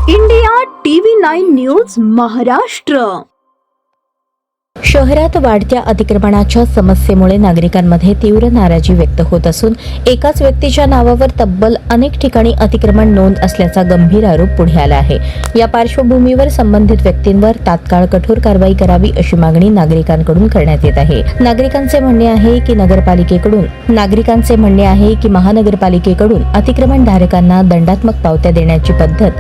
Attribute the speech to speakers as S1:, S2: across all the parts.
S1: India TV 9 news Maharashtra.
S2: शहरात वाढत्या अतिक्रमणाच्या समस्येमुळे नागरिकांमध्ये तीव्र नाराजी व्यक्त होत असून एकाच व्यक्तीच्या नावावर तब्बल अनेक ठिकाणी अतिक्रमण नोंद असल्याचा गंभीर आरोप पुढे आला आहे. या पार्श्वभूमीवर संबंधित व्यक्तींवर तात्काळ कठोर कारवाई करावी अशी मागणी नागरिकांकडून करण्यात येत आहे. नागरिकांचे म्हणणे आहे की महानगरपालिकेकडून अतिक्रमणधारकांना दंडात्मक पावत्या देण्याची पद्धत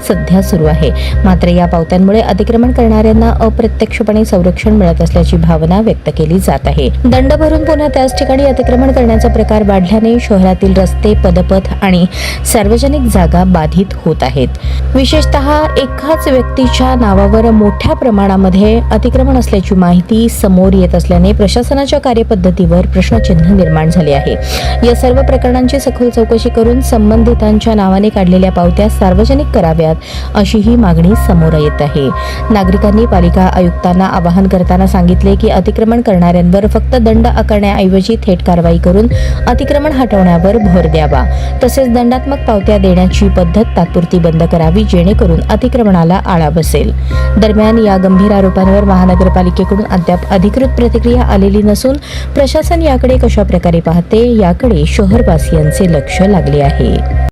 S2: सध्या सुरू आहे. मात्र या पावत्यांमुळे अतिक्रमण करणाऱ्यांना अप्रत्यक्षपणे संरक्षण मिळत असल्याची भावना व्यक्त केली जात आहे. दंड भरून पुन्हा त्याच ठिकाणी अतिक्रमण करण्याचा प्रकार वाढल्याने शहरातील रस्ते, पदपथ आणि सार्वजनिक जागा बाधित होत आहेत. विशेषतः एकाच व्यक्तीच्या नावावर मोठ्या प्रमाणामध्ये अतिक्रमण असल्याची माहिती समोर येत असल्याने प्रशासनाच्या कार्यपद्धतीवर प्रश्नचिन्ह निर्माण झाले आहे. या सर्व प्रकरणांची सखोल चौकशी करून संबंधितांच्या नावाने काढलेल्या पावत्या सार्वजनिक कराव्यात अशी ही मागणी समोर येत आहे. नागरिकांनी पालिका आयुक्तांना आवाहन करताना सांगितले की अतिक्रमण करणाऱ्यांवर फक्त दंड आकारण्याऐवजी थेट कारवाई करून अतिक्रमण हटवण्यावर भर द्यावा. तसेच दंडात्मक पावत्या देण्याची पद्धत तात्पुरती बंद करावी जेणेकरून अतिक्रमणाला आळा बसेल. दरम्यान या गंभीर आरोपांवर महानगरपालिकेकडून अद्याप अधिकृत प्रतिक्रिया आलेली नसून प्रशासन याकडे कशा प्रकारे पाहते याकडे शहरवासियांचे लक्ष लागले आहे.